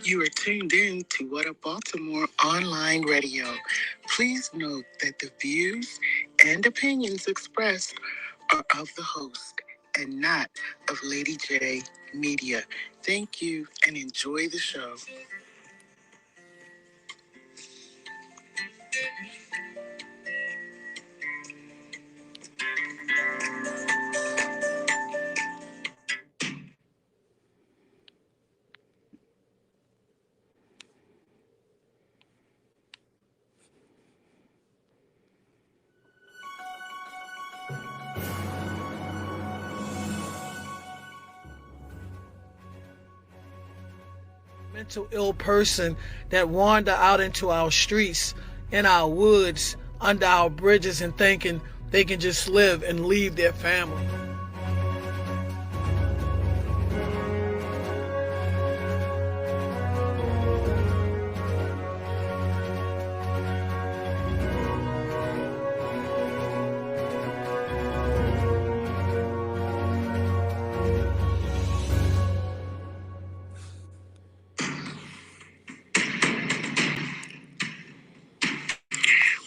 You are tuned in to What Up Baltimore online radio. Please note that the views and opinions expressed are of the host and not of Lady J Media. Thank you and enjoy the show. Mental ill person that wander out into our streets, in our woods, under our bridges, and thinking they can just live and leave their family.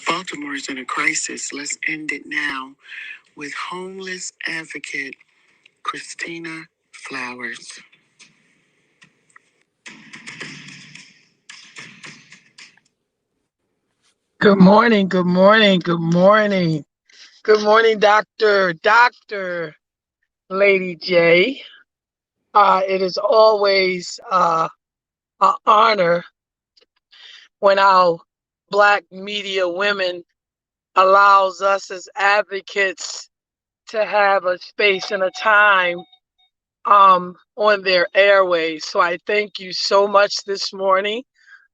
Baltimore is in a crisis. Let's end it now with homeless advocate Christina Flowers. Good morning, good morning, good morning. Good morning, Dr. Lady J. It is always an honor when our Black media women allows us as advocates to have a space and a time on their airways. So I thank you so much this morning.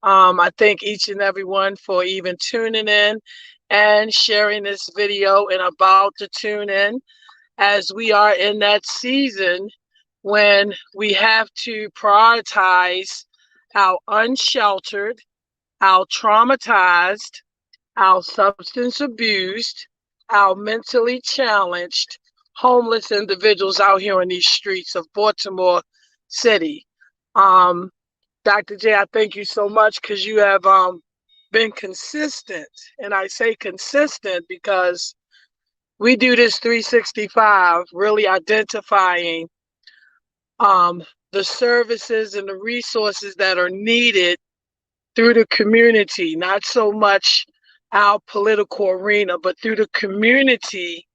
I thank each and every one for even tuning in and sharing this video and about to tune in, as we are in that season when we have to prioritize our unsheltered, our traumatized, our substance abused, our mentally challenged, homeless individuals out here in these streets of Baltimore City. Dr. J, I thank you so much because you have been consistent. And I say consistent because we do this 365, really identifying the services and the resources that are needed through the community, not so much our political arena, but through the community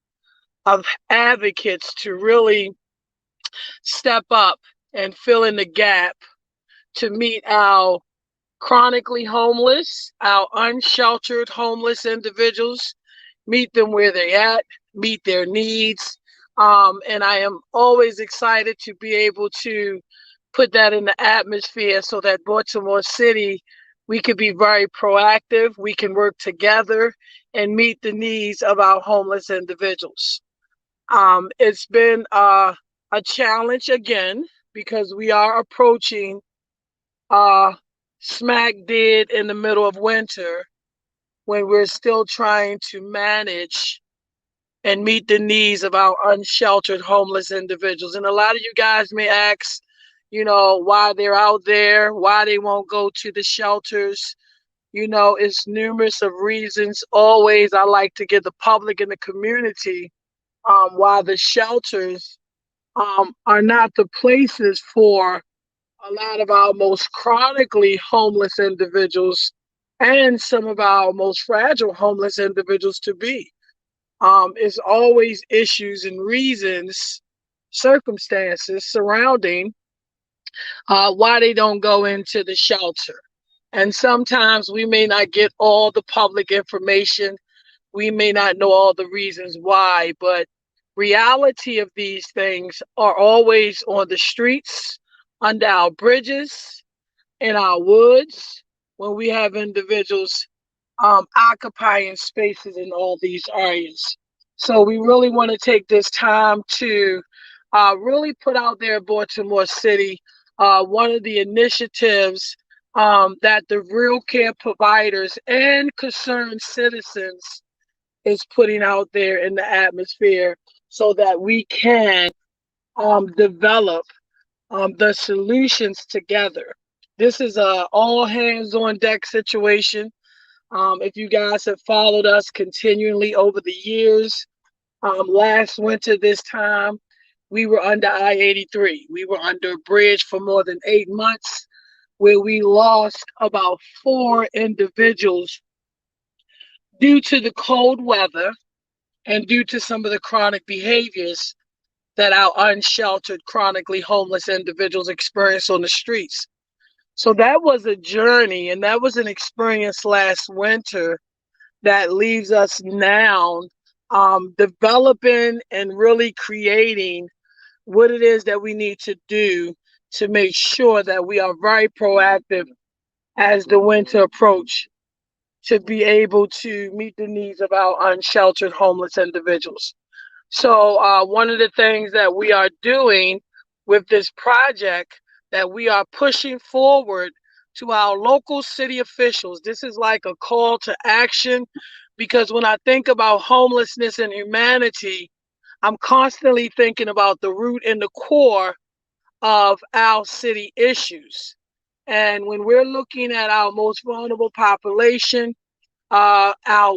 of advocates to really step up and fill in the gap to meet our chronically homeless, our unsheltered homeless individuals, meet them where they're at, meet their needs. And I am always excited to be able to put that in the atmosphere so that Baltimore City, we could be very proactive, we can work together and meet the needs of our homeless individuals. It's been a challenge again because we are approaching smack dead in the middle of winter when we're still trying to manage and meet the needs of our unsheltered homeless individuals. And a lot of you guys may ask, why they're out there, why they won't go to the shelters. It's numerous of reasons. Always, I like to give the public and the community why the shelters are not the places for a lot of our most chronically homeless individuals and some of our most fragile homeless individuals to be. It's always issues and reasons, circumstances surrounding why they don't go into the shelter. And sometimes we may not get all the public information. We may not know all the reasons why, but reality of these things are always on the streets, under our bridges, in our woods, when we have individuals occupying spaces in all these areas. So we really want to take this time to really put out there in Baltimore City one of the initiatives that the real care providers and concerned citizens is putting out there in the atmosphere so that we can develop the solutions together. This is a all hands on deck situation. If you guys have followed us continually over the years, last winter this time, we were under I-83. We were under a bridge for more than 8 months where we lost about four individuals due to the cold weather and due to some of the chronic behaviors that our unsheltered, chronically homeless individuals experience on the streets. So that was a journey and that was an experience last winter that leaves us now developing and really creating what it is that we need to do to make sure that we are very proactive as the winter approach to be able to meet the needs of our unsheltered homeless individuals. So one of the things that we are doing with this project that we are pushing forward to our local city officials, this is like a call to action because when I think about homelessness and humanity, I'm constantly thinking about the root and the core of our city issues. And when we're looking at our most vulnerable population, our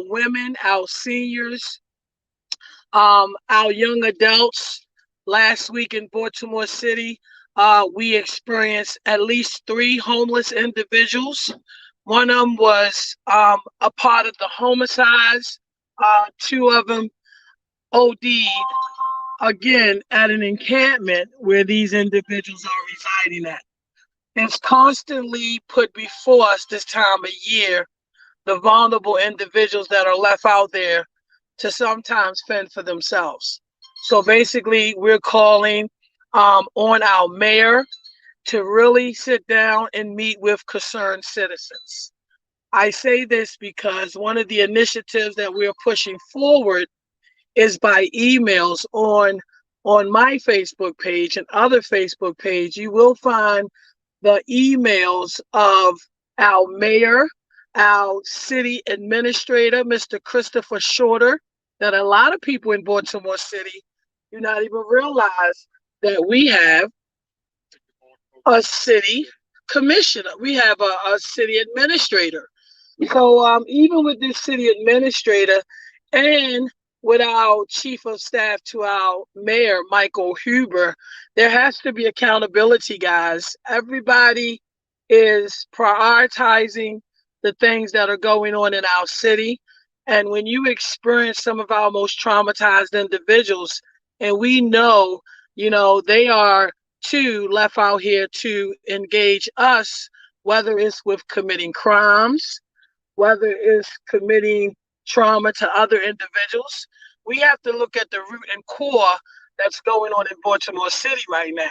women, our seniors, our young adults, last week in Baltimore City, we experienced at least three homeless individuals. One of them was a part of the homicides. Two of them OD'd again at an encampment where these individuals are residing at. It's constantly put before us this time of year the vulnerable individuals that are left out there to sometimes fend for themselves. So basically, we're calling on our mayor to really sit down and meet with concerned citizens. I say this because one of the initiatives that we're pushing forward is by emails on my Facebook page and other Facebook page. You will find the emails of our mayor, our city administrator, Mr. Christopher Shorter, that a lot of people in Baltimore City do not even realize that we have a city commissioner. We have a city administrator. So even with this city administrator and with our chief of staff to our mayor, Michael Huber, there has to be accountability, guys. Everybody is prioritizing the things that are going on in our city. And when you experience some of our most traumatized individuals, and we know, they are too left out here to engage us, whether it's with committing crimes, whether it's committing trauma to other individuals. We have to look at the root and core that's going on in Baltimore City right now.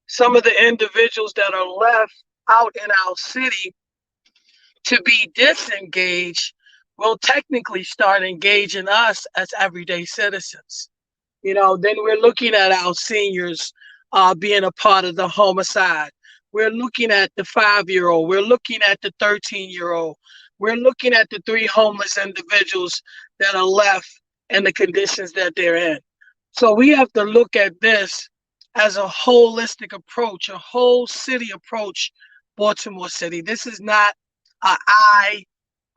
Some of the individuals that are left out in our city to be disengaged will technically start engaging us as everyday citizens. Then we're looking at our seniors being a part of the homicide. We're looking at the 5-year-old. We're looking at the 13-year-old. We're looking at the three homeless individuals that are left and the conditions that they're in. So we have to look at this as a holistic approach, a whole city approach, Baltimore City. This is not a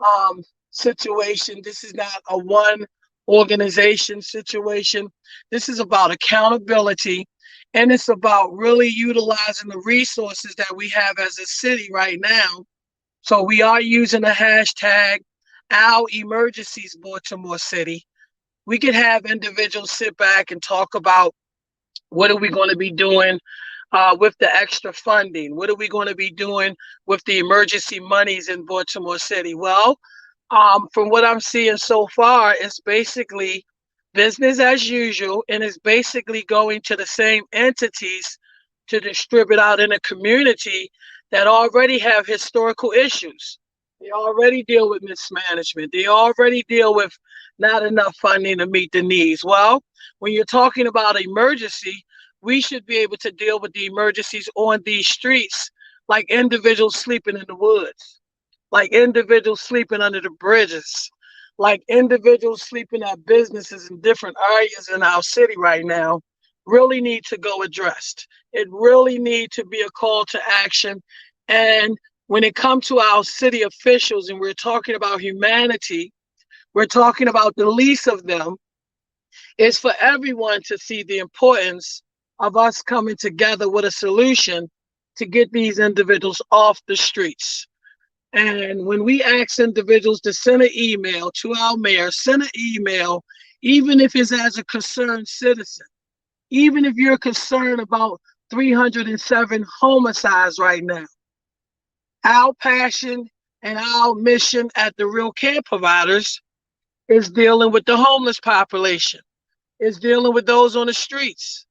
um, situation. This is not a one organization situation. This is about accountability and it's about really utilizing the resources that we have as a city right now. So we are using the hashtag our emergencies Baltimore City. We could have individuals sit back and talk about what are we going to be doing with the extra funding? What are we going to be doing with the emergency monies in Baltimore City? Well, from what I'm seeing so far, it's basically business as usual, and it's basically going to the same entities to distribute out in a community that already have historical issues. They already deal with mismanagement. They already deal with not enough funding to meet the needs. Well, when you're talking about emergency, we should be able to deal with the emergencies on these streets, like individuals sleeping in the woods, like individuals sleeping under the bridges, like individuals sleeping at businesses in different areas in our city right now, really need to go addressed. It really need to be a call to action. And when it comes to our city officials and we're talking about humanity, we're talking about the least of them, is for everyone to see the importance of us coming together with a solution to get these individuals off the streets. And when we ask individuals to send an email to our mayor, send an email, even if it's as a concerned citizen, even if you're concerned about 307 homicides right now, our passion and our mission at the Real Care Providers is dealing with the homeless population, is dealing with those on the streets,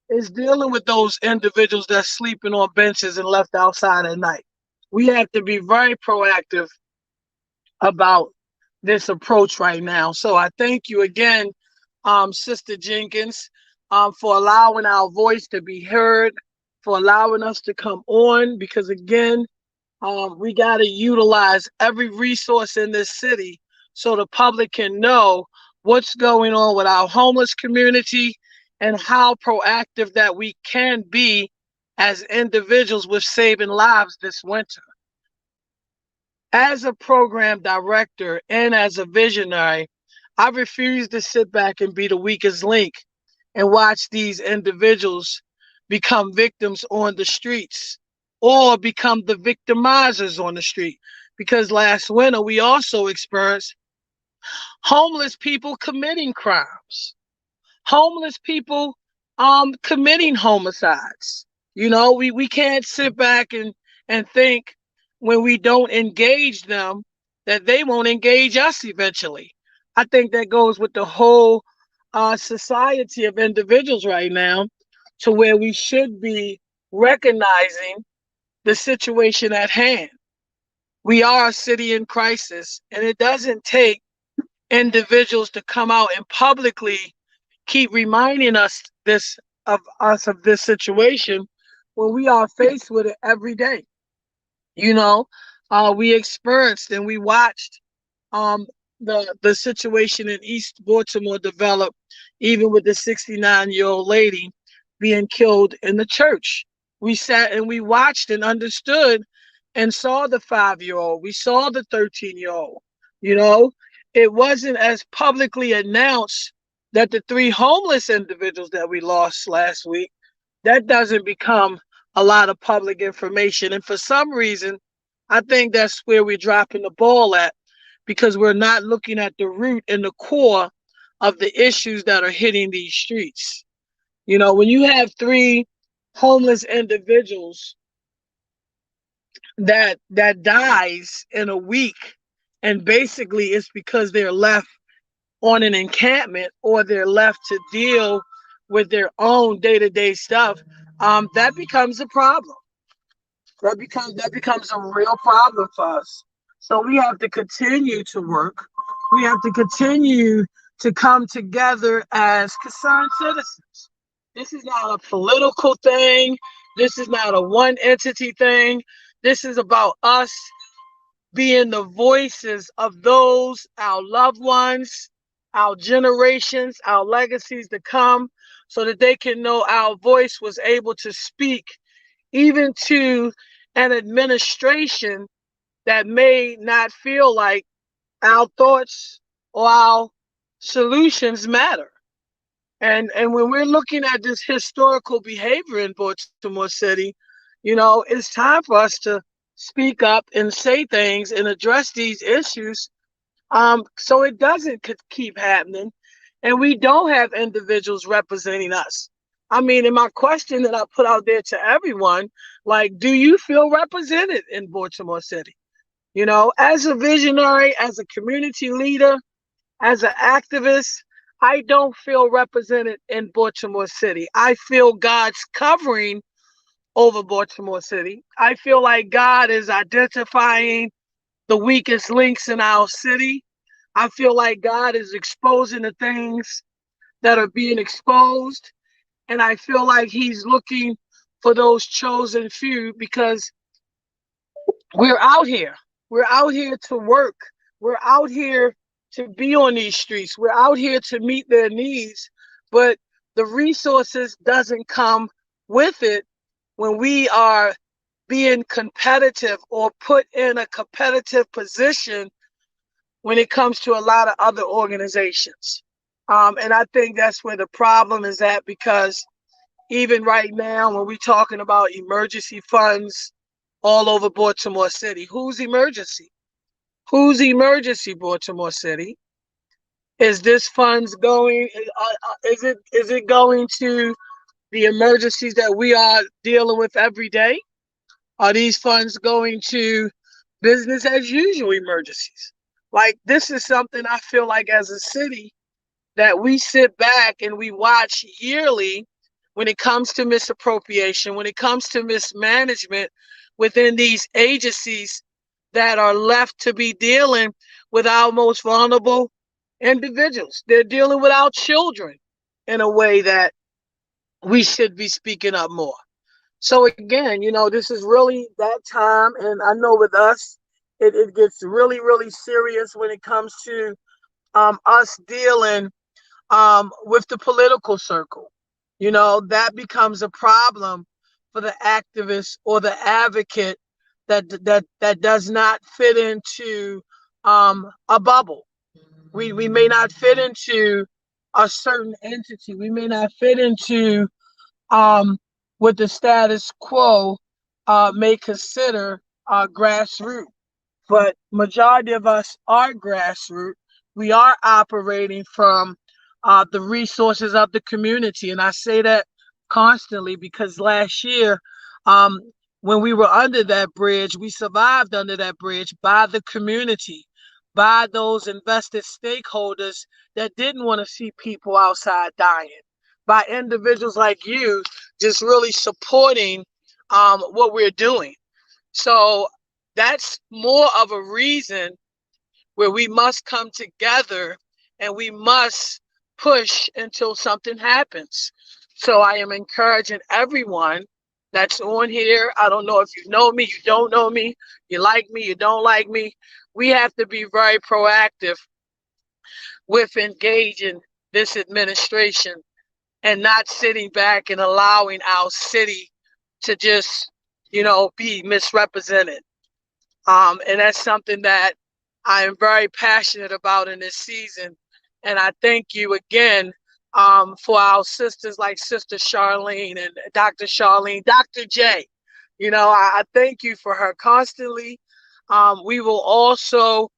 is dealing with those individuals that's sleeping on benches and left outside at night. We have to be very proactive about this approach right now. So I thank you again, Sister Jenkins, for allowing our voice to be heard, for allowing us to come on, because again, we got to utilize every resource in this city so the public can know what's going on with our homeless community and how proactive that we can be as individuals with saving lives this winter. As a program director and as a visionary, I refuse to sit back and be the weakest link and watch these individuals become victims on the streets or become the victimizers on the street. Because last winter, we also experienced homeless people committing crimes, homeless people committing homicides. We can't sit back and think when we don't engage them that they won't engage us eventually. I think that goes with the whole society of individuals right now, to where we should be recognizing the situation at hand. We are a city in crisis, and it doesn't take individuals to come out and publicly keep reminding us of this situation when we are faced with it every day. You know, we experienced and we watched um, the situation in East Baltimore develop, even with the 69-year-old lady being killed in the church. We sat and we watched and understood and saw the 5-year-old. We saw the 13-year-old. You know, it wasn't as publicly announced that the three homeless individuals that we lost last week, that doesn't become a lot of public information. And for some reason, I think that's where we're dropping the ball at, because we're not looking at the root and the core of the issues that are hitting these streets. When you have three homeless individuals that dies in a week, and basically it's because they're left on an encampment or they're left to deal with their own day-to-day stuff, that becomes a problem. That becomes a real problem for us. So we have to continue to work. We have to continue to come together as concerned citizens. This is not a political thing. This is not a one entity thing. This is about us being the voices of those, our loved ones, our generations, our legacies to come, so that they can know our voice was able to speak even to an administration that may not feel like our thoughts or our solutions matter. And when we're looking at this historical behavior in Baltimore City, it's time for us to speak up and say things and address these issues, so it doesn't keep happening and we don't have individuals representing us. I mean, and my question that I put out there to everyone, like, do you feel represented in Baltimore City? As a visionary, as a community leader, as an activist, I don't feel represented in Baltimore City. I feel God's covering over Baltimore City. I feel like God is identifying the weakest links in our city. I feel like God is exposing the things that are being exposed. And I feel like He's looking for those chosen few, because we're out here. We're out here to work. We're out here to be on these streets. We're out here to meet their needs. But the resources doesn't come with it when we are being competitive or put in a competitive position when it comes to a lot of other organizations. And I think that's where the problem is at, because even right now, when we're talking about emergency funds all over Baltimore City, whose emergency? Whose emergency, Baltimore City? Is this funds going? Is it going to the emergencies that we are dealing with every day? Are these funds going to business as usual emergencies? Like, this is something I feel like as a city that we sit back and we watch yearly when it comes to misappropriation, when it comes to mismanagement within these agencies that are left to be dealing with our most vulnerable individuals. They're dealing with our children in a way that we should be speaking up more. So again, this is really that time, and I know with us, it gets really, really serious when it comes to us dealing with the political circle. That becomes a problem for the activist or the advocate that does not fit into a bubble. We may not fit into a certain entity. We may not fit into what the status quo may consider grassroots, but majority of us are grassroots. We are operating from the resources of the community, and I say that constantly because last year, um, when we were under that bridge, we survived under that bridge by the community, by those invested stakeholders that didn't want to see people outside dying, by individuals like you just really supporting what we're doing. So that's more of a reason where we must come together and we must push until something happens. So I am encouraging everyone that's on here. I don't know if you know me, you don't know me, you like me, you don't like me. We have to be very proactive with engaging this administration and not sitting back and allowing our city to just, be misrepresented. And that's something that I am very passionate about in this season. And I thank you again for our sisters like Sister Charlene and Dr. Charlene, Dr. J. I thank you for her constantly. We will also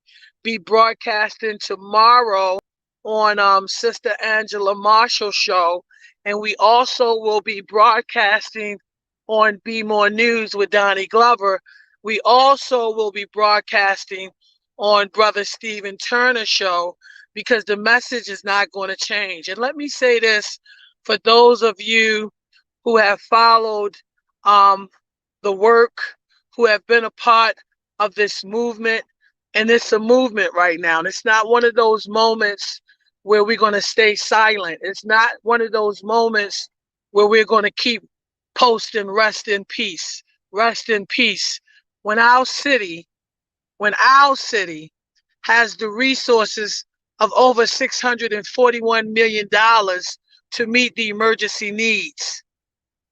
be broadcasting tomorrow on Sister Angela Marshall show. And we also will be broadcasting on Be More News with Donnie Glover. We also will be broadcasting on Brother Stephen Turner show, because the message is not going to change. And let me say this for those of you who have followed um, the work, who have been a part of this movement, and it's a movement right now. And it's not one of those moments where we're going to stay silent. It's not one of those moments where we're going to keep posting rest in peace, rest in peace. When our city, when our city has the resources of over $641 million to meet the emergency needs.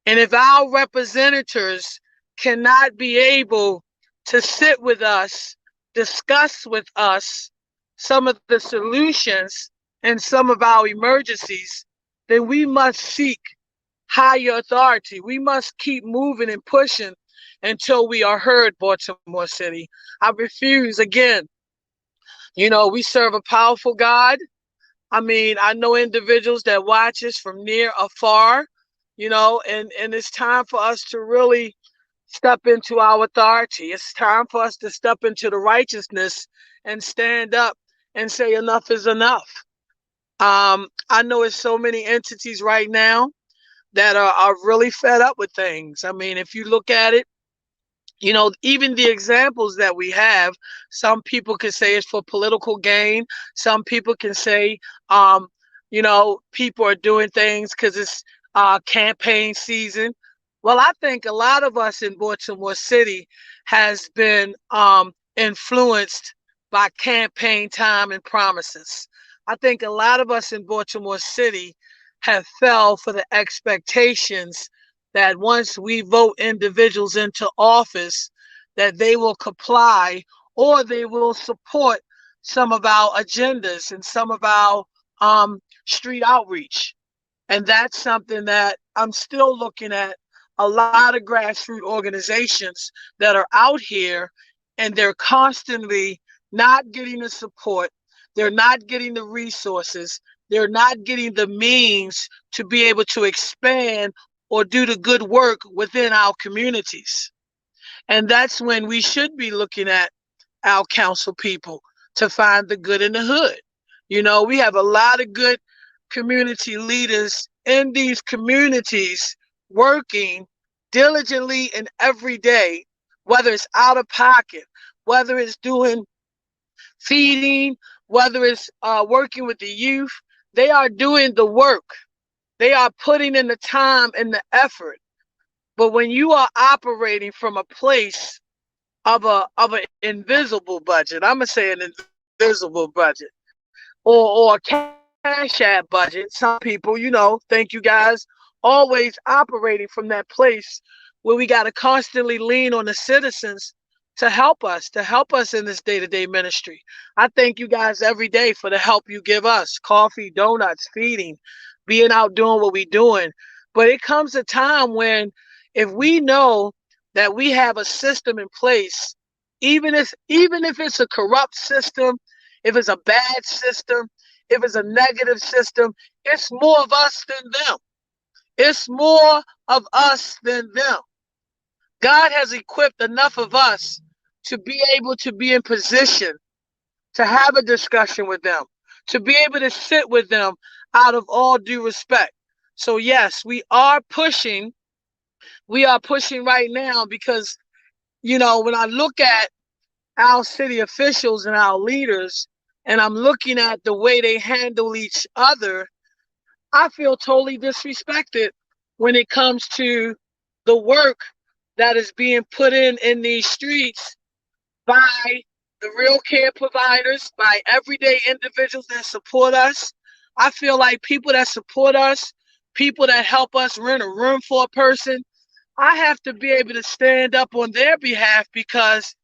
And if our representatives cannot be able to sit with us, discuss with us some of the solutions and some of our emergencies, then we must seek higher authority. We must keep moving and pushing until we are heard, Baltimore City. I refuse again. We serve a powerful God. I mean, I know individuals that watch us from near afar, and it's time for us to really step into our authority. It's time for us to step into the righteousness and stand up and say enough is enough. I know it's so many entities right now that are really fed up with things. I mean, if you look at it, even the examples that we have, some people can say it's for political gain. Some people can say, people are doing things because it's campaign season. Well, I think a lot of us in Baltimore City has been influenced by campaign time and promises. I think a lot of us in Baltimore City have fell for the expectations that once we vote individuals into office, that they will comply or they will support some of our agendas and some of our street outreach. And that's something that I'm still looking at a lot of grassroots organizations that are out here and they're constantly not getting the support. They're not getting the resources. They're not getting the means to be able to expand or do the good work within our communities. And that's when we should be looking at our council people to find the good in the hood. You know, we have a lot of good community leaders in these communities working diligently and every day, whether it's out of pocket, whether it's doing feeding, whether it's working with the youth. They are doing the work. They are putting in the time and the effort. But when you are operating from a place of an invisible budget, I'm gonna say an invisible budget, or a cash app budget. Some people, thank you guys, always operating from that place where we got to constantly lean on the citizens to help us in this day-to-day ministry. I thank you guys every day for the help you give us: coffee, donuts, feeding, being out doing what we're doing. But it comes a time when, if we know that we have a system in place, even if it's a corrupt system, if it's a bad system, if it's a negative system, it's more of us than them. It's more of us than them. God has equipped enough of us to be able to be in position to have a discussion with them, to be able to sit with them out of all due respect. So yes, we are pushing. We are pushing right now because, when I look at our city officials and our leaders, and I'm looking at the way they handle each other, I feel totally disrespected when it comes to the work that is being put in these streets by the real care providers, by everyday individuals that support us. I feel like people that support us, people that help us rent a room for a person, I have to be able to stand up on their behalf because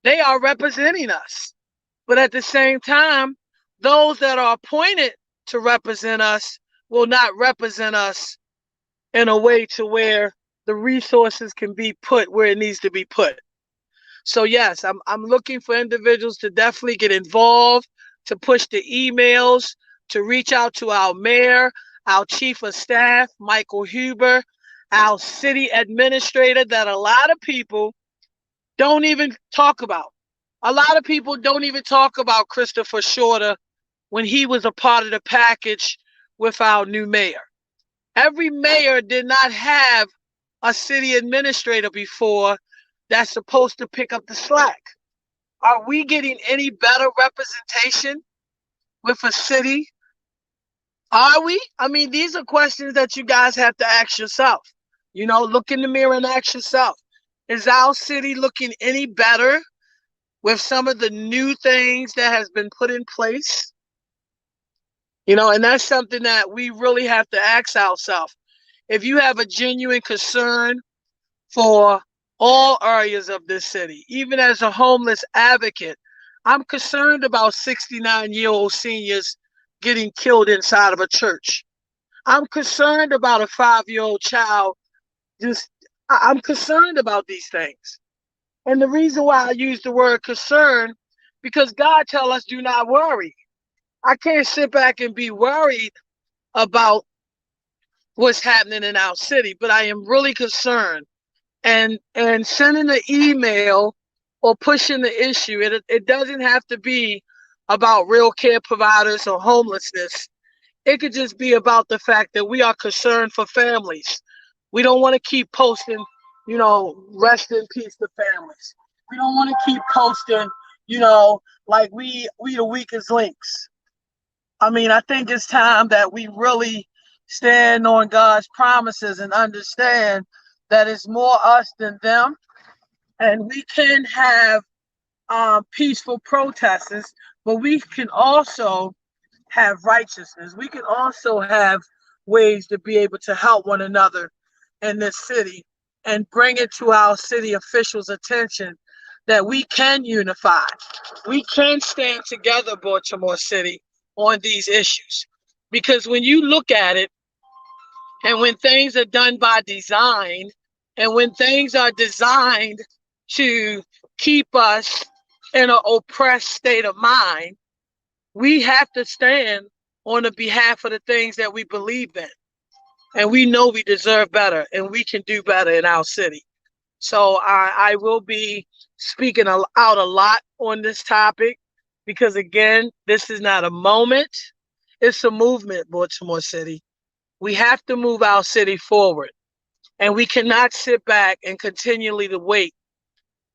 they are representing us. But at the same time, those that are appointed to represent us will not represent us in a way to where the resources can be put where it needs to be put. So yes, I'm looking for individuals to definitely get involved, to push the emails, to reach out to our mayor, our chief of staff, Michael Huber, our city administrator, that a lot of people don't even talk about. A lot of people don't even talk about Christopher Shorter when he was a part of the package with our new mayor. Every mayor did not have a city administrator before that's supposed to pick up the slack. Are we getting any better representation with a city? Are we? I mean, these are questions that you guys have to ask yourself. Look in the mirror and ask yourself, is our city looking any better with some of the new things that has been put in place? And that's something that we really have to ask ourselves. If you have a genuine concern for all areas of this city, even as a homeless advocate, I'm concerned about 69-year-old seniors getting killed inside of a church. I'm concerned about a 5-year-old child. I'm concerned about these things. And the reason why I use the word concern, because God tells us do not worry. I can't sit back and be worried about what's happening in our city, but I am really concerned. And sending an email or pushing the issue, it doesn't have to be about real care providers or homelessness. It could just be about the fact that we are concerned for families. We don't want to keep posting, rest in peace to families. We don't want to keep posting, like we the weakest links. I mean, I think it's time that we really stand on God's promises and understand that it's more us than them. And we can have peaceful protests, but we can also have righteousness. We can also have ways to be able to help one another in this city and bring it to our city officials' attention that we can unify. We can stand together, Baltimore City, on these issues. Because when you look at it, and when things are done by design, and when things are designed to keep us in an oppressed state of mind, we have to stand on the behalf of the things that we believe in. And we know we deserve better and we can do better in our city. So I will be speaking out a lot on this topic because, again, this is not a moment, it's a movement, Baltimore City. We have to move our city forward. And we cannot sit back and continually to wait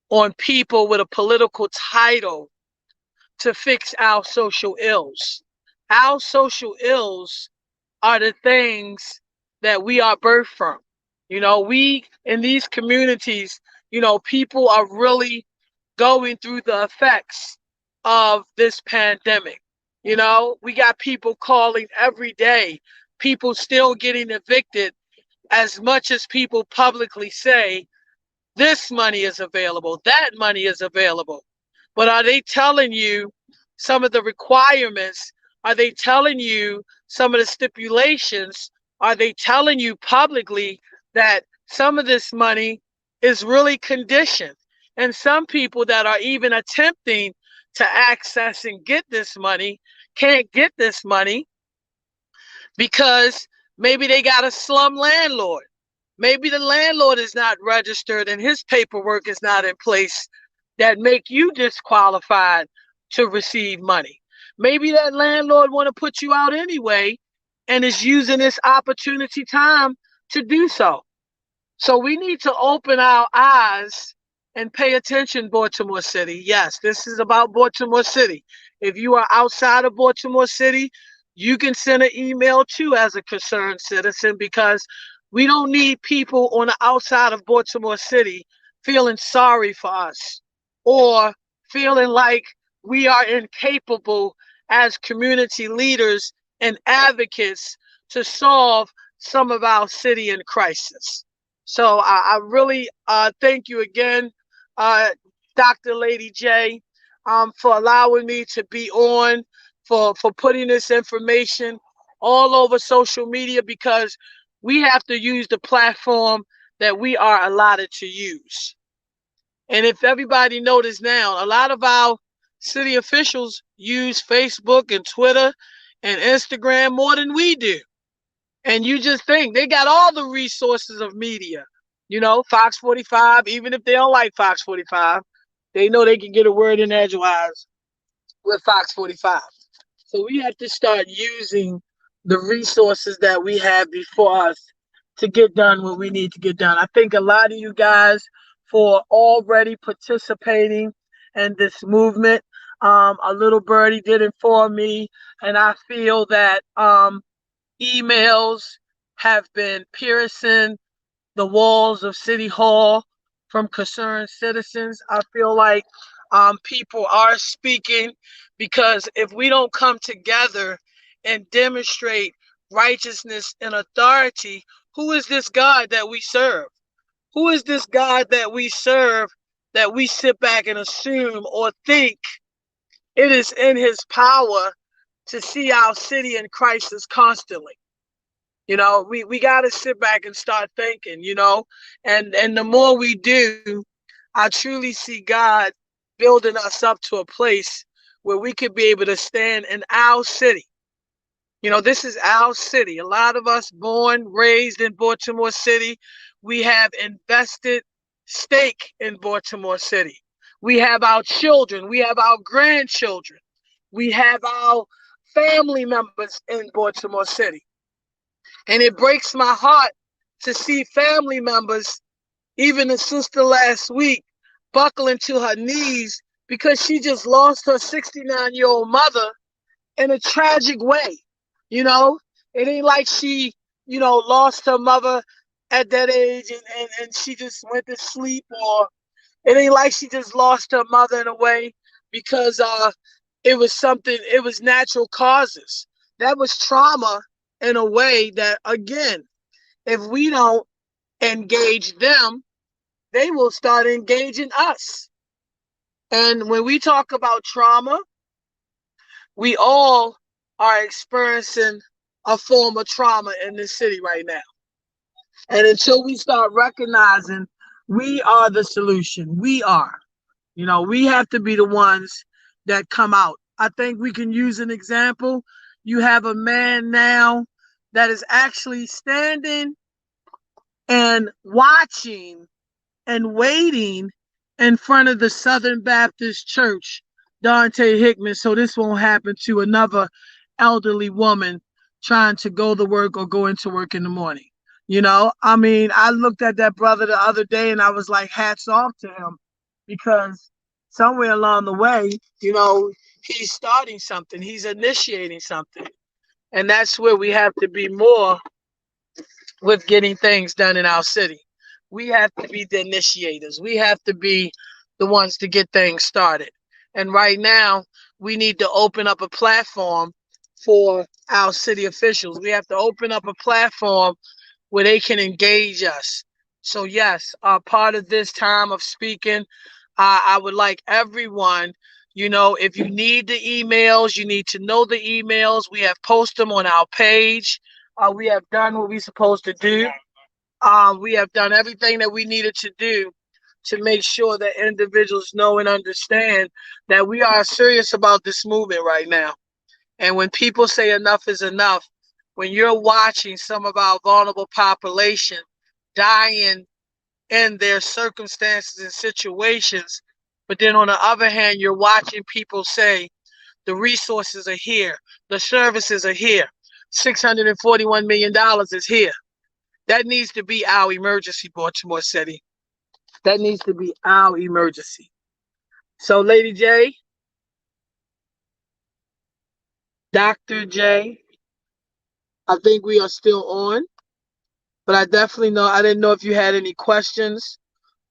on people with a political title to fix our social ills. Our social ills are the things that we are birthed from. We in these communities, people are really going through the effects of this pandemic. We got people calling every day, people still getting evicted as much as people publicly say this money is available, that money is available. But are they telling you some of the requirements? Are they telling you some of the stipulations? Are they telling you publicly that some of this money is really conditioned? And some people that are even attempting to access and get this money can't get this money because maybe they got a slum landlord. Maybe the landlord is not registered and his paperwork is not in place that make you disqualified to receive money. Maybe that landlord want to put you out anyway and is using this opportunity time to do so. So we need to open our eyes and pay attention, Baltimore City. Yes, this is about Baltimore City. If you are outside of Baltimore City, you can send an email too as a concerned citizen because we don't need people on the outside of Baltimore City feeling sorry for us or feeling like we are incapable as community leaders and advocates to solve some of our city in crisis. So I really thank you again, uh, Dr. Lady J, for allowing me to be on, for putting this information all over social media because we have to use the platform that we are allotted to use. And if everybody notice now, a lot of our city officials use Facebook and Twitter and Instagram more than we do. And you just think they got all the resources of media. Fox 45, even if they don't like Fox 45, they know they can get a word in edgewise with Fox 45. So we have to start using the resources that we have before us to get done what we need to get done. I think a lot of you guys for already participating in this movement. A little birdie did inform me, and I feel that emails have been piercing the walls of City Hall from concerned citizens. I feel like people are speaking because if we don't come together and demonstrate righteousness and authority, who is this God that we serve? Who is this God that we serve that we sit back and assume or think it is in his power to see our city in crisis constantly? We got to sit back and start thinking, and the more we do, I truly see God building us up to a place where we could be able to stand in our city. This is our city. A lot of us born, raised in Baltimore City, we have invested stake in Baltimore City. We have our children, we have our grandchildren, we have our family members in Baltimore City. And it breaks my heart to see family members, even the sister last week, buckling to her knees because she just lost her 69-year-old mother in a tragic way. It ain't like she, lost her mother at that age and she just went to sleep, or it ain't like she just lost her mother in a way because it was natural causes. That was trauma in a way that, again, if we don't engage them, they will start engaging us. And when we talk about trauma, we all are experiencing a form of trauma in this city right now. And until we start recognizing we are the solution, we are. We have to be the ones that come out. I think we can use an example. You have a man now that is actually standing and watching and waiting in front of the Southern Baptist Church, Dante Hickman, so this won't happen to another elderly woman trying to go to work or go into work in the morning. I mean, I looked at that brother the other day and I was like, hats off to him, because somewhere along the way, he's starting something, he's initiating something. And that's where we have to be more with getting things done in our city. We have to be the initiators. We have to be the ones to get things started. And right now, we need to open up a platform for our city officials. We have to open up a platform where they can engage us. So, yes, part of this time of speaking, I would like everyone, if you need the emails, you need to know the emails. We have posted them on our page. We have done what we're supposed to do. We have done everything that we needed to do to make sure that individuals know and understand that we are serious about this movement right now. And when people say enough is enough, when you're watching some of our vulnerable population dying in their circumstances and situations, but then on the other hand, you're watching people say the resources are here, the services are here, $641 million is here. That needs to be our emergency, Baltimore City. That needs to be our emergency. So, Lady J, Dr. J, I think we are still on, but I definitely know, I didn't know if you had any questions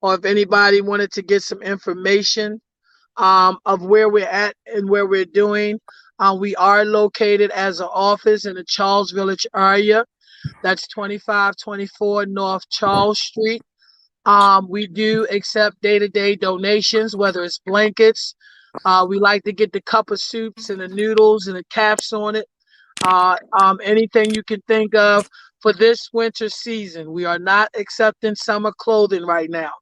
or if anybody wanted to get some information of where we're at and where we're doing. We are located as an office in the Charles Village area. That's 2524 North Charles Street. We do accept day-to-day donations, whether it's blankets. We like to get the cup of soups and the noodles and the caps on it. Anything you can think of for this winter season. We are not accepting summer clothing right now.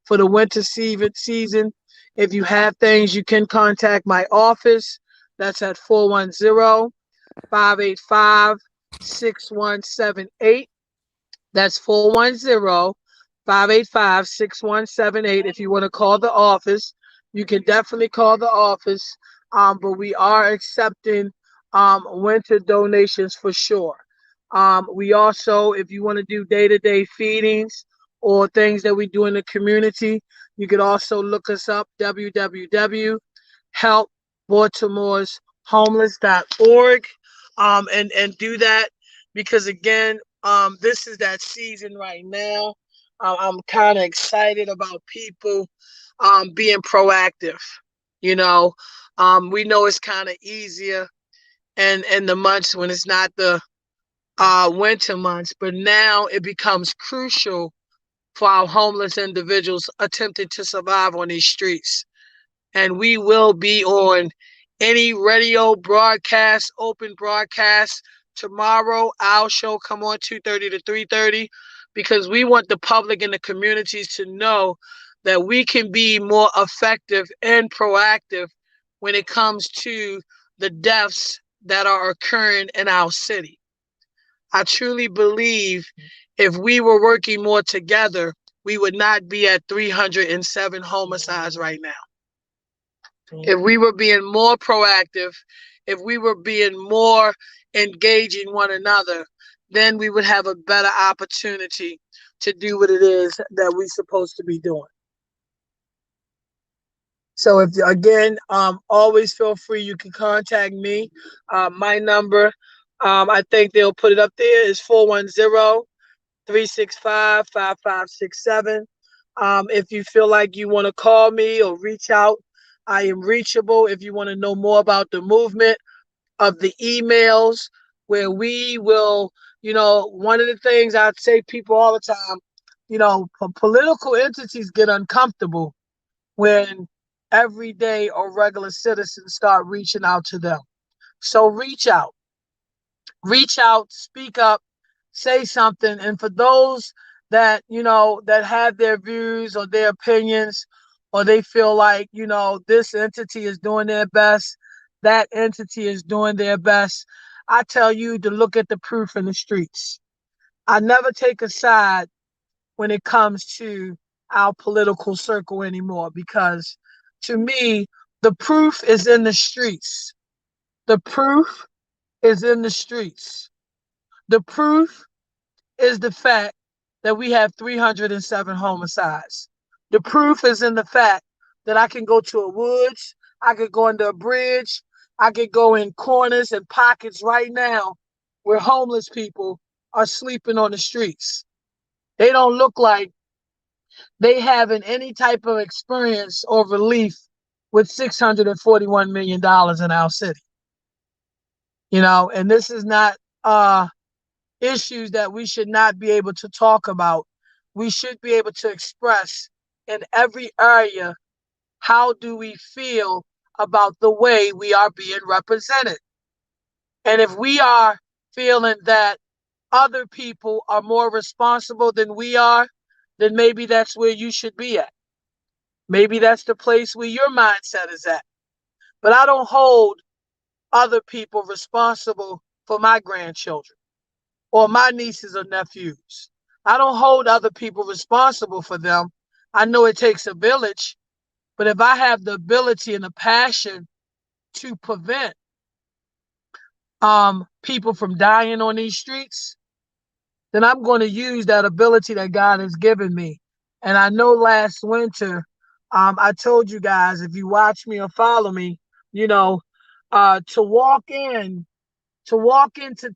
For the winter season, if you have things, you can contact my office. That's at 410-585-6178. That's 410-585-6178. If you want to call the office, you can definitely call the office. But we are accepting winter donations for sure. We also, if you want to do day-to-day feedings or things that we do in the community, you could also look us up, www.helpbaltimore'shomeless.org, and do that, because again, this is that season right now. I'm kind of excited about people being proactive. You know, we know it's kind of easier and the months when it's not the winter months, but now it becomes crucial for our homeless individuals attempting to survive on these streets. And we will be on any radio broadcast, open broadcast. Tomorrow, our show come on 2:30 to 3:30, because we want the public and the communities to know that we can be more effective and proactive when it comes to the deaths that are occurring in our city. I truly believe if we were working more together, we would not be at 307 homicides right now. If we were being more proactive, if we were being more engaging one another, then we would have a better opportunity to do what it is that we're supposed to be doing. So if again, always feel free. You can contact me. My number, I think they'll put it up there, is 410-365-5567. If you feel like you want to call me or reach out, I am reachable. If you want to know more about the movement, of the emails, where we will, one of the things I say people all the time, Political entities get uncomfortable when everyday or regular citizens start reaching out to them. So reach out, speak up, say something. And for those that have their views or their opinions, or they feel like, this entity is doing their best, that entity is doing their best, I tell you to look at the proof in the streets. I never take a side when it comes to our political circle anymore, because to me, the proof is in the streets. The proof is in the streets. The proof is the fact that we have 307 homicides. The proof is in the fact that I can go to a woods, I could go under a bridge, I could go in corners and pockets right now where homeless people are sleeping on the streets. They don't look like they having any type of experience or relief with $641 million in our city. And this is not issues that we should not be able to talk about. We should be able to express in every area how do we feel about the way we are being represented. And if we are feeling that other people are more responsible than we are, then maybe that's where you should be at. Maybe that's the place where your mindset is at. But I don't hold other people responsible for my grandchildren or my nieces or nephews. I don't hold other people responsible for them. I know it takes a village, but if I have the ability and the passion to prevent people from dying on these streets, then I'm going to use that ability that God has given me. And I know last winter, I told you guys, if you watch me or follow me, you know, to walk into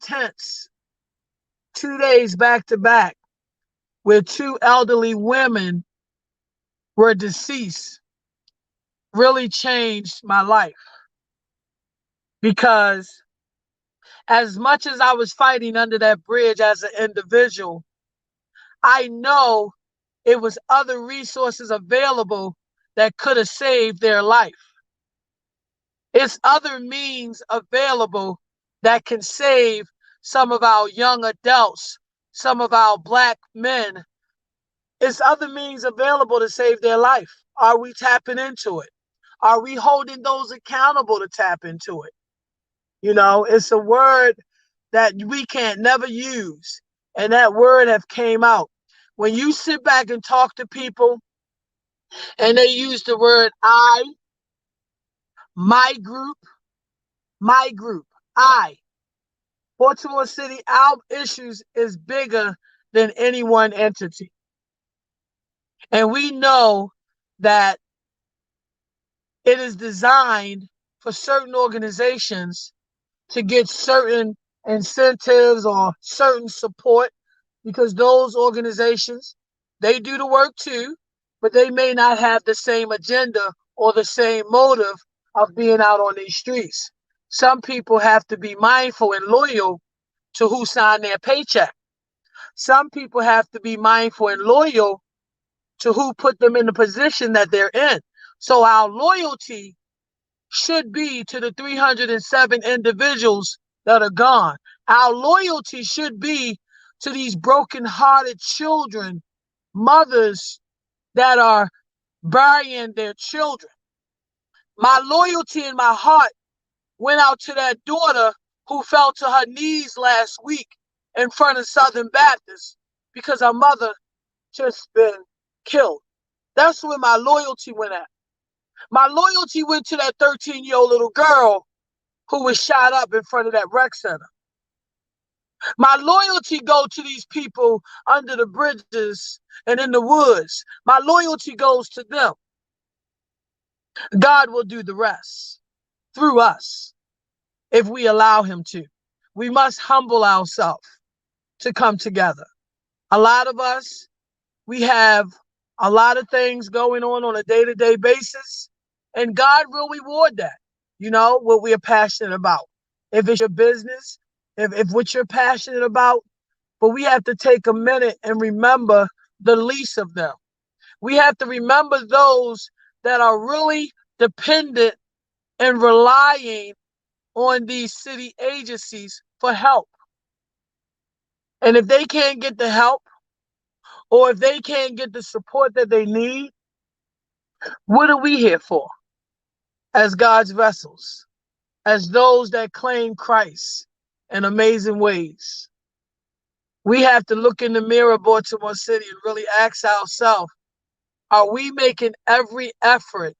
tents 2 days back to back where two elderly women were deceased really changed my life, because as much as I was fighting under that bridge as an individual, I know it was other resources available that could have saved their life. It's other means available that can save some of our young adults, some of our Black men. It's other means available to save their life. Are we tapping into it? Are we holding those accountable to tap into it? It's a word that we can't never use. And that word have came out. When you sit back and talk to people and they use the word I, my group, my group, I, Baltimore City, our issues is bigger than any one entity. And we know that it is designed for certain organizations to get certain incentives or certain support, because those organizations, they do the work too, but they may not have the same agenda or the same motive of being out on these streets. Some people have to be mindful and loyal to who signed their paycheck. Some people have to be mindful and loyal to who put them in the position that they're in. So our loyalty should be to the 307 individuals that are gone. Our loyalty should be to these broken-hearted children, mothers that are burying their children. My loyalty in my heart went out to that daughter who fell to her knees last week in front of Southern Baptist because her mother just been killed. That's where my loyalty went at. My loyalty went to that 13-year-old little girl who was shot up in front of that rec center. My loyalty go to these people under the bridges and in the woods. My loyalty goes to them. God will do the rest through us if we allow him to. We must humble ourselves to come together. A lot of us, we have a lot of things going on a day-to-day basis, and God will reward that, what we are passionate about. If it's your business, if what you're passionate about, but we have to take a minute and remember the least of them. We have to remember those that are really dependent and relying on these city agencies for help. And if they can't get the help, or if they can't get the support that they need, what are we here for as God's vessels, as those that claim Christ in amazing ways? We have to look in the mirror, Baltimore City, and really ask ourselves, are we making every effort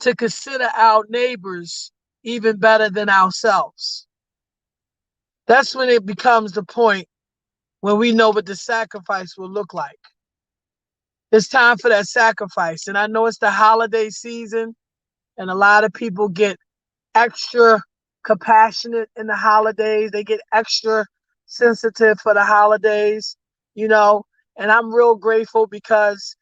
to consider our neighbors even better than ourselves? That's when it becomes the point when we know what the sacrifice will look like. It's time for that sacrifice. And I know it's the holiday season, and a lot of people get extra compassionate in the holidays. They get extra sensitive for the holidays, you know, and I'm real grateful because,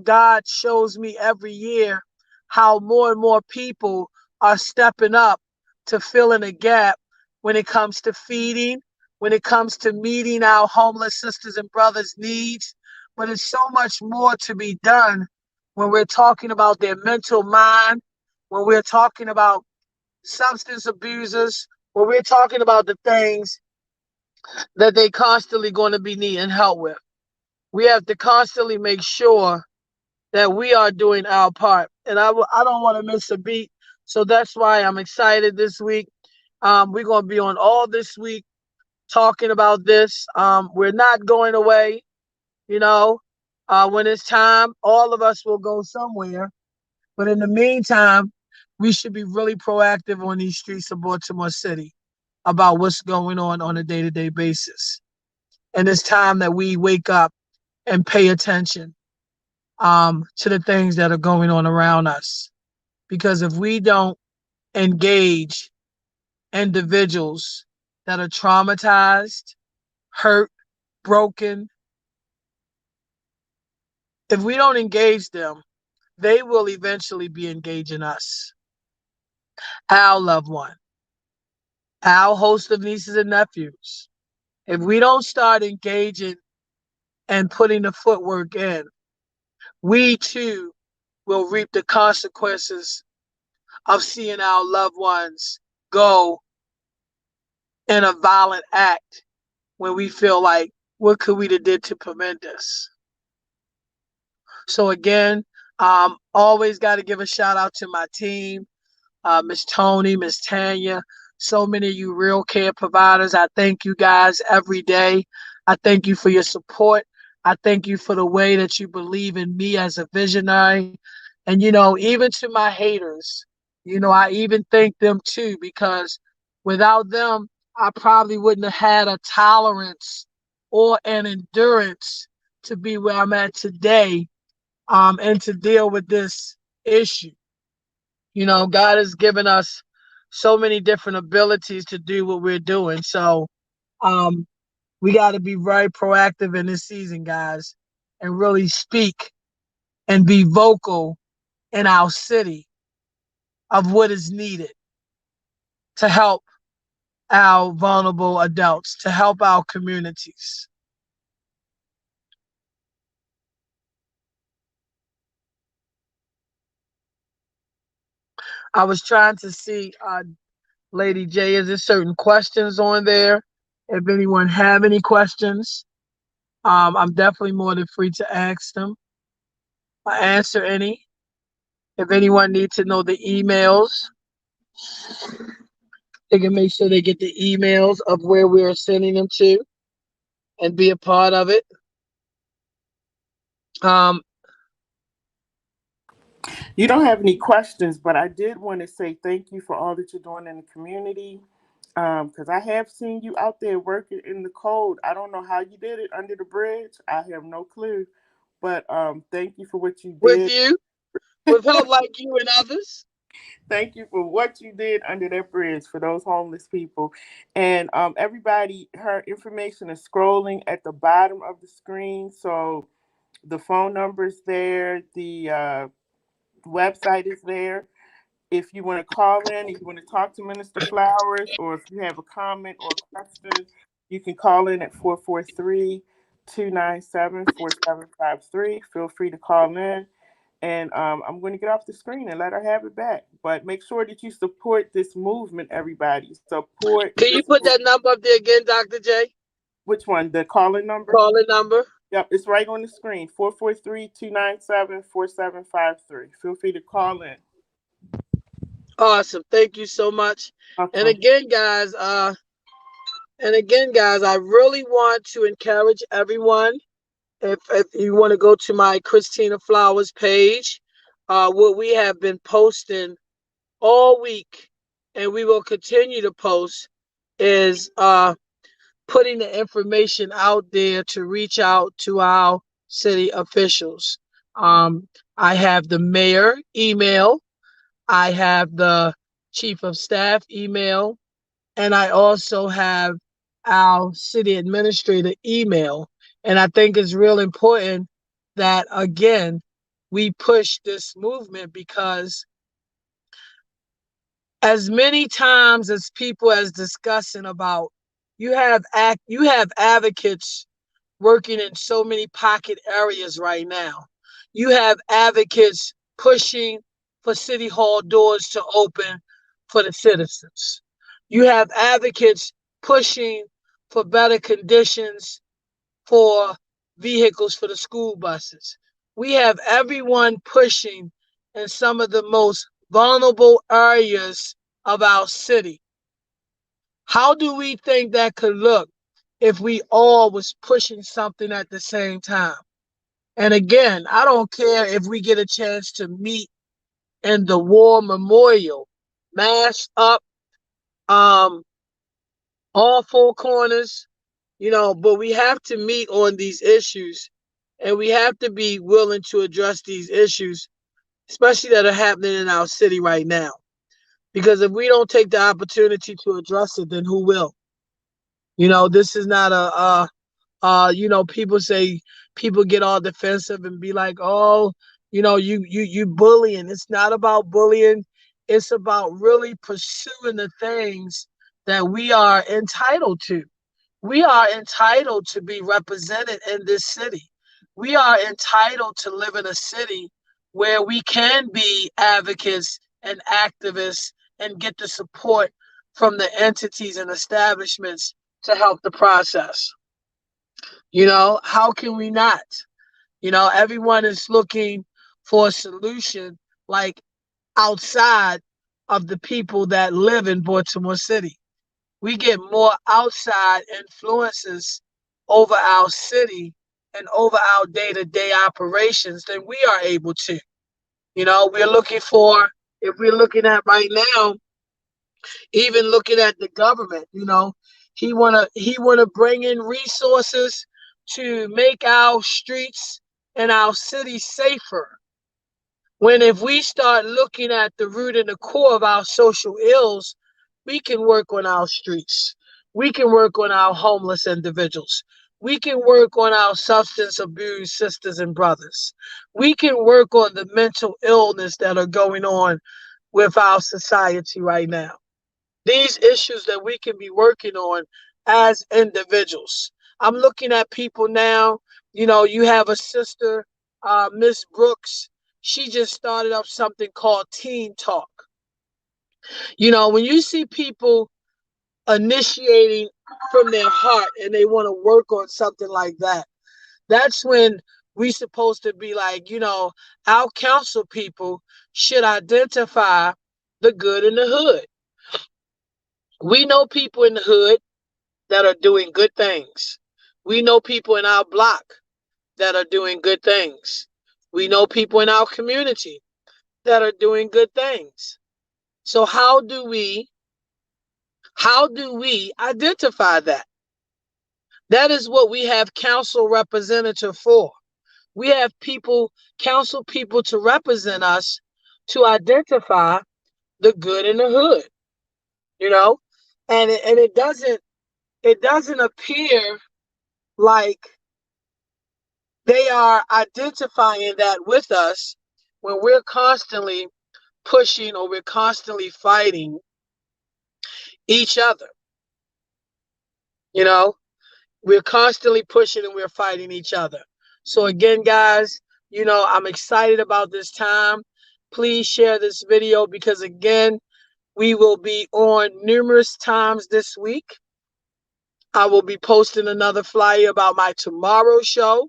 God shows me every year how more and more people are stepping up to fill in a gap when it comes to feeding, when it comes to meeting our homeless sisters and brothers' needs. But it's so much more to be done when we're talking about their mental mind, when we're talking about substance abusers, when we're talking about the things that they constantly going to be needing help with. We have to constantly make sure that we are doing our part. And I don't want to miss a beat. So that's why I'm excited this week. We're going to be on all this week talking about this. We're not going away, you know. When it's time, all of us will go somewhere. But in the meantime, we should be really proactive on these streets of Baltimore City about what's going on a day-to-day basis. And it's time that we wake up and pay attention to the things that are going on around us. Because if we don't engage individuals that are traumatized, hurt, broken, if we don't engage them, they will eventually be engaging us, our loved one, our host of nieces and nephews. If we don't start engaging and putting the footwork in, we too will reap the consequences of seeing our loved ones go in a violent act when we feel like, what could we have did to prevent this? So again, always got to give a shout out to my team, Miss Tony, Miss Tanya, so many of you real care providers. I thank you guys every day. I thank you for your support. I thank you for the way that you believe in me as a visionary. And, even to my haters, I even thank them too, because without them, I probably wouldn't have had a tolerance or an endurance to be where I'm at today, and to deal with this issue. God has given us so many different abilities to do what we're doing. So um, we got to be very proactive in this season, guys, and really speak and be vocal in our city of what is needed to help our vulnerable adults, to help our communities. I was trying to see, Lady J, is there certain questions on there? If anyone have any questions, I'm definitely more than free to ask them or answer any. If anyone needs to know the emails, they can make sure they get the emails of where we are sending them to and be a part of it. Um, You don't have any questions, but I did want to say thank you for all that you're doing in the community. Because I have seen you out there working in the cold. I don't know how you did it under the bridge. I have no clue. But thank you for what you with did. you, with help like you and others. Thank you for what you did under that bridge for those homeless people. And everybody, her information is scrolling at the bottom of the screen. So the phone number is there, the website is there. If you want to call in, if you want to talk to Minister Flowers, or if you have a comment or a question, you can call in at 443 297-4753. Feel free to call in. And I'm going to get off the screen and let her have it back. But make sure that you support this movement, everybody. Support Can this you put movement. that number up there again, Dr. J? Which one? The calling number? Calling number. Yep, it's right on the screen. 443-297-4753. Feel free to call in. Awesome. Thank you so much. And Okay. again, guys, I really want to encourage everyone. If you want to go to my Christina Flowers page, what we have been posting all week, and we will continue to post, is putting the information out there to reach out to our city officials. I have the mayor email, I have the chief of staff email, and I also have our city administrator email. And I think it's real important that, again, we push this movement, because as many times as people as discussing about, you have advocates working in so many pocket areas right now. You have advocates pushing for city hall doors to open for the citizens. You have advocates pushing for better conditions for vehicles for the school buses. We have everyone pushing in some of the most vulnerable areas of our city. How do we think that could look if we all was pushing something at the same time? And again, I don't care if we get a chance to meet in the war memorial, mash up, um, all four corners, but we have to meet on these issues, and we have to be willing to address these issues, especially that are happening in our city right now. Because if we don't take the opportunity to address it, then who will? This is not people say, people get all defensive and be like, oh, you bullying. It's not about bullying. It's about really pursuing the things that we are entitled to. We are entitled to be represented in this city. We are entitled to live in a city where we can be advocates and activists and get the support from the entities and establishments to help the process. How can we not? Everyone is looking for a solution, like, outside of the people that live in Baltimore City. We get more outside influences over our city and over our day-to-day operations than we are able to. We're looking for, if we're looking at right now, even looking at the government, he wanna bring in resources to make our streets and our cities safer. When if we start looking at the root and the core of our social ills, we can work on our streets. We can work on our homeless individuals. We can work on our substance abuse sisters and brothers. We can work on the mental illness that are going on with our society right now. These issues that we can be working on as individuals. I'm looking at people now. You have a sister, Miss Brooks. She just started up something called Teen Talk. When you see people initiating from their heart and they want to work on something like that, that's when we supposed to be like, our council people should identify the good in the hood. We know people in the hood that are doing good things. We know people in our block that are doing good things. We know people in our community that are doing good things. So how do we identify that? That is what we have council representative for. We have council people to represent us, to identify the good in the hood, you know? And it doesn't appear like they are identifying that with us when we're constantly pushing, or we're constantly fighting each other. You know, We're constantly pushing and we're fighting each other. So again, guys, I'm excited about this time. Please share this video because again, we will be on numerous times this week. I will be posting another flyer about my tomorrow show,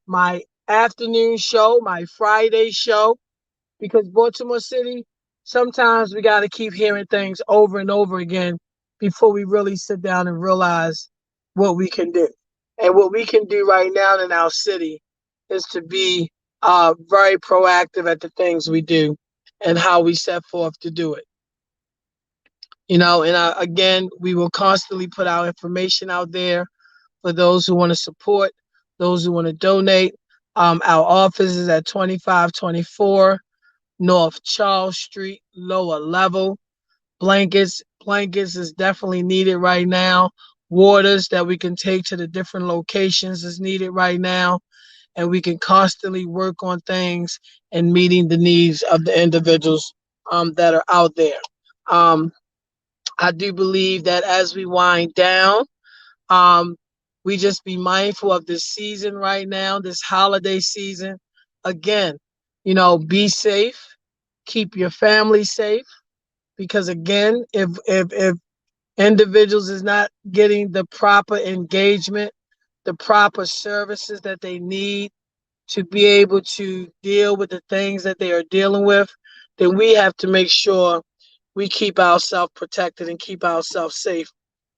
my afternoon show, my Friday show, because Baltimore City, sometimes we got to keep hearing things over and over again before we really sit down and realize what we can do. And what we can do right now in our city is to be very proactive at the things we do and how we set forth to do it. And again, we will constantly put our information out there for those who want to support, those who want to donate. Our office is at 2524 North Charles Street, lower level. Blankets is definitely needed right now. Waters that we can take to the different locations is needed right now. And we can constantly work on things and meeting the needs of the individuals that are out there. Um, I do believe that as we wind down, um, we just be mindful of this season right now, this holiday season. Again, be safe, keep your family safe, because again, if individuals is not getting the proper engagement, the proper services that they need to be able to deal with the things that they are dealing with, then we have to make sure we keep ourselves protected and keep ourselves safe,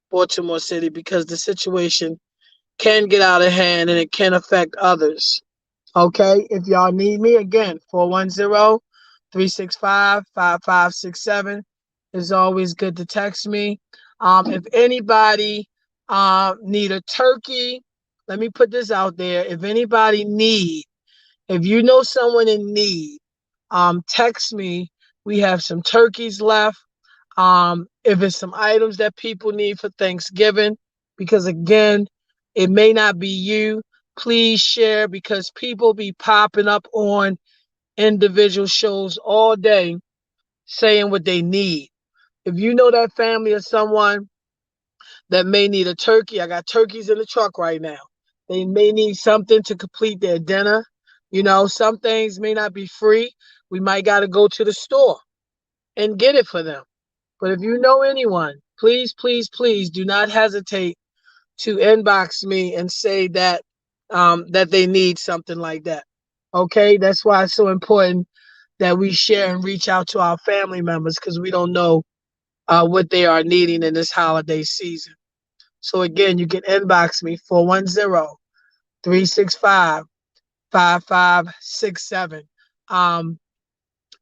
Baltimore City, because the situation can get out of hand and it can affect others. Okay, if y'all need me, again, 410-365-5567. It's always good to text me. If anybody need a turkey, let me put this out there. If you know someone in need, text me. We have some turkeys left. If it's some items that people need for Thanksgiving, because again, it may not be you. Please share because people be popping up on individual shows all day saying what they need. If you know that family or someone that may need a turkey, I got turkeys in the truck right now. They may need something to complete their dinner. Some things may not be free. We might got to go to the store and get it for them. But if you know anyone, please, please, please do not hesitate to inbox me and say that they need something like that. Okay, that's why it's so important that we share and reach out to our family members because we don't know what they are needing in this holiday season. So again, you can inbox me 410-365-5567.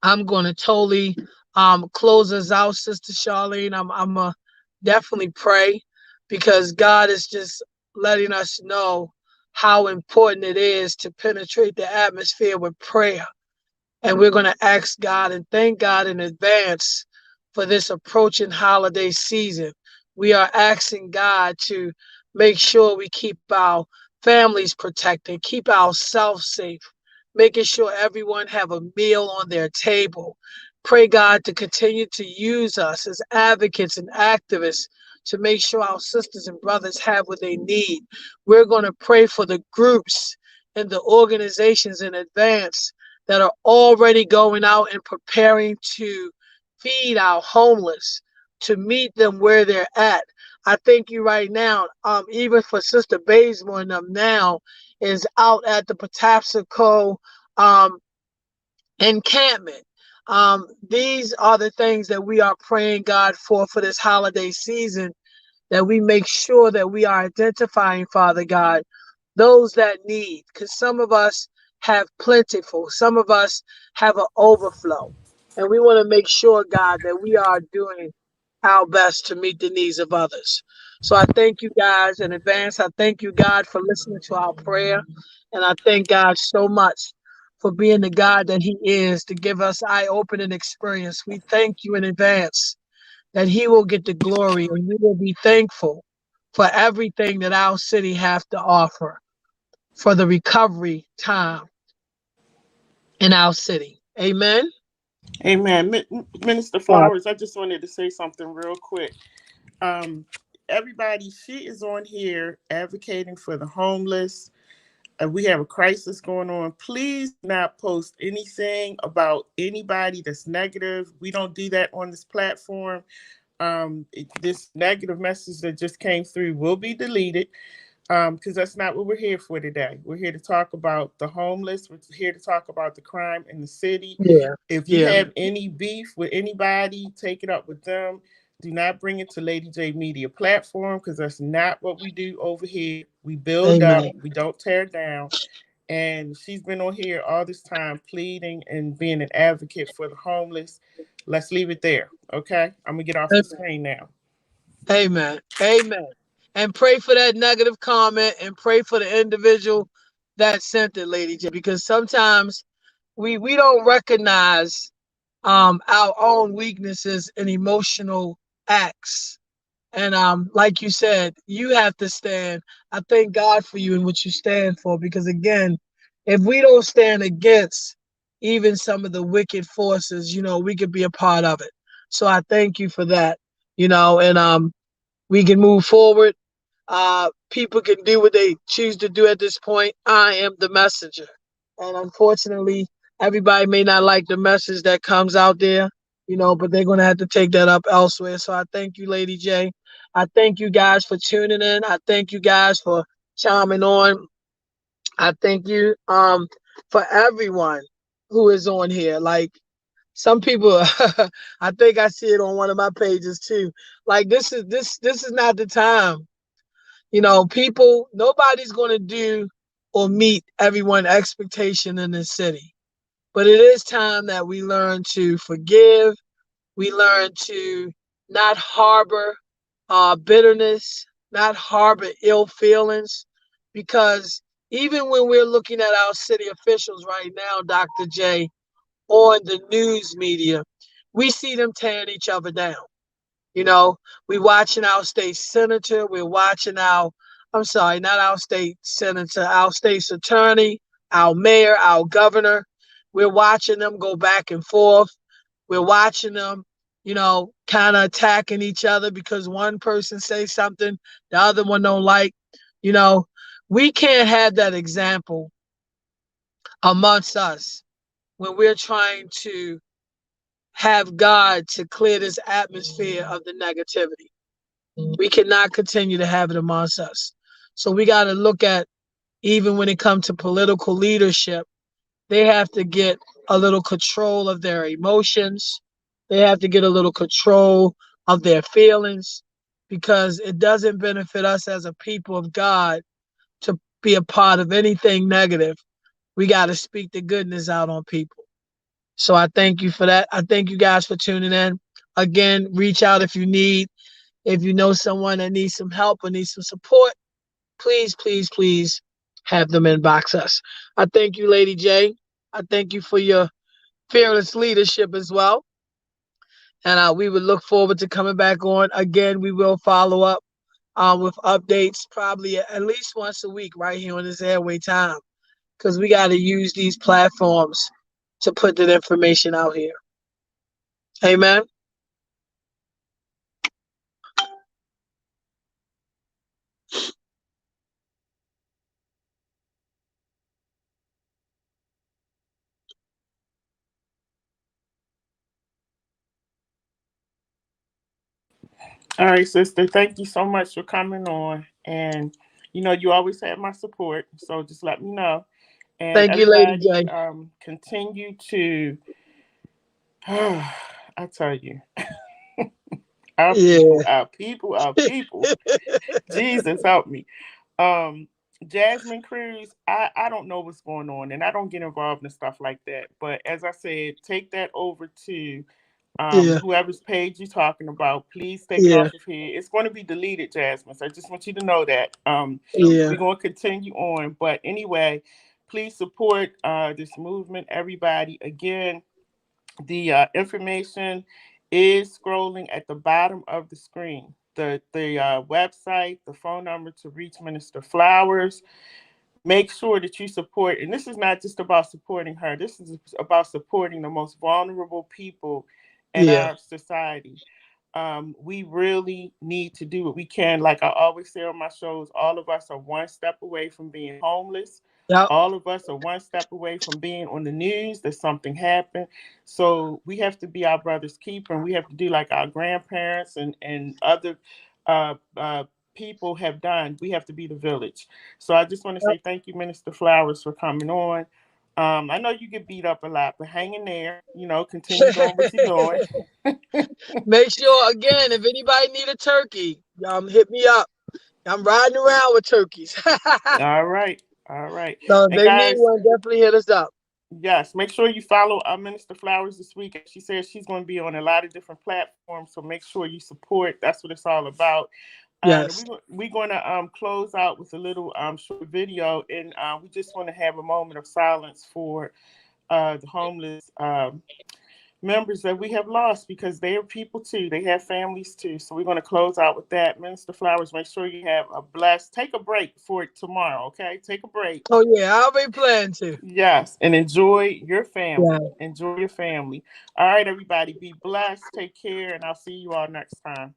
I'm going to totally close us out, Sister Charlene. I'm definitely pray because God is just letting us know how important it is to penetrate the atmosphere with prayer. And we're going to ask God and thank God in advance for this approaching holiday season. We are asking God to make sure we keep our families protected, keep ourselves safe, making sure everyone have a meal on their table. Pray God to continue to use us as advocates and activists to make sure our sisters and brothers have what they need. We're going to pray for the groups and the organizations in advance that are already going out and preparing to feed our homeless, to meet them where they're at. I thank you right now, even for Sister Bazemore and them now, is out at the Patapsco encampment. These are the things that we are praying God for this holiday season, that we make sure that we are identifying, Father God, those that need, because some of us have plentiful, some of us have an overflow. And we want to make sure, God, that we are doing our best to meet the needs of others. So I thank you guys in advance. I thank you, God, for listening to our prayer. And I thank God so much for being the God that He is to give us eye-opening experience. We thank you in advance that He will get the glory and we will be thankful for everything that our city has to offer for the recovery time in our city. Amen. Amen. Minister God. Flowers, I just wanted to say something real quick. Um, everybody, she is on here advocating for the homeless. We have a crisis going on. Please do not post anything about anybody that's negative. We don't do that on this platform. This negative message that just came through will be deleted, because that's not what we're here for today. We're here to talk about the homeless. We're here to talk about the crime in the city. Yeah. If you Yeah. have any beef with anybody, take it up with them. Do not bring it to Lady J Media platform, because that's not what we do over here. We build up, Amen. we don't tear down. And she's been on here all this time pleading and being an advocate for the homeless. Let's leave it there. Okay. I'm going to get off the Amen. screen now. Amen. Amen. And pray for that negative comment and pray for the individual that sent it, Lady J, because sometimes we don't recognize our own weaknesses and emotional acts. And like you said, you have to stand. I thank God for you and what you stand for, because again, if we don't stand against even some of the wicked forces, we could be a part of it. So I thank you for that. And we can move forward. People can do what they choose to do at this point. I am the messenger. And unfortunately, everybody may not like the message that comes out there, but they're going to have to take that up elsewhere. So I thank you, Lady J. I thank you guys for tuning in. I thank you guys for chiming on. I thank you for everyone who is on here. Like, some people, I think I see it on one of my pages too. Like, this is not the time. People, nobody's going to do or meet everyone's expectation in this city. But it is time that we learn to forgive. We learn to not harbor bitterness, not harbor ill feelings, because even when we're looking at our city officials right now, Dr. J, on the news media, we see them tearing each other down. You know, we watching our state senator. We're watching I'm sorry, not our state senator, our state's attorney, our mayor, our governor. We're watching them go back and forth. We're watching them, kind of attacking each other because one person says something the other one don't like. You know, we can't have that example amongst us when we're trying to have God to clear this atmosphere of the negativity. We cannot continue to have it amongst us. So we got to look at, even when it comes to political leadership, they have to get a little control of their emotions. They have to get a little control of their feelings, because it doesn't benefit us as a people of God to be a part of anything negative. We got to speak the goodness out on people. So I thank you for that. I thank you guys for tuning in. Again, reach out if you know someone that needs some help or needs some support, please, please, please have them inbox us. I thank you, Lady J. I thank you for your fearless leadership as well. And we would look forward to coming back on. Again, we will follow up with updates probably at least once a week right here on this airway time, because we got to use these platforms to put that information out here. Amen. All right, sister. Thank you so much for coming on. And, you always have my support. So just let me know. And Thank you, Lady everybody, J. continue to, I tell you, our people, Yeah. our people, our people. Jesus help me. Um, Jasmine Cruz, I don't know what's going on, and I don't get involved in stuff like that. But as I said, take that over to Yeah. whoever's page you're talking about. Please take it Yeah. off of here. It's going to be deleted, Jasmine. So I just want you to know that. Yeah. We're going to continue on, but anyway, please support this movement, everybody. Again, the information is scrolling at the bottom of the screen. The website, the phone number to reach Minister Flowers. Make sure that you support, and this is not just about supporting her. This is about supporting the most vulnerable people in Yeah. our society. we really need to do what we can. Like I always say on my shows, all of us are one step away from being homeless. Yep. All of us are one step away from being on the news that something happened. So we have to be our brother's keeper, and we have to do like our grandparents and other uh, uh, people have done. We have to be the village. So I just want to say thank you, Minister Flowers, for coming on. I know you get beat up a lot, but hang in there. Continue doing what you're doing. Make sure, again, if anybody need a turkey, hit me up. I'm riding around with turkeys. All right. All right. So if And they need guys, one, definitely hit us up. yes, make sure you follow Minister Flowers this week. She says she's going to be on a lot of different platforms, so make sure you support. That's what it's all about. And Yes. we're going to close out with a little short video, and we just want to have a moment of silence for the homeless members that we have lost, because they are people too. They have families too. So we're going to close out with that. Minister Flowers, make sure you have a blessed. Take a break for tomorrow, okay? Take a break. Oh yeah, I'll be planning to. Yes, and enjoy your family. Yeah. Enjoy your family. All right, everybody, be blessed. Take care, and I'll see you all next time.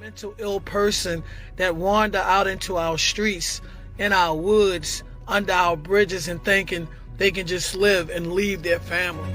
Mental ill person that wander out into our streets, in our woods, under our bridges, and thinking they can just live and leave their family.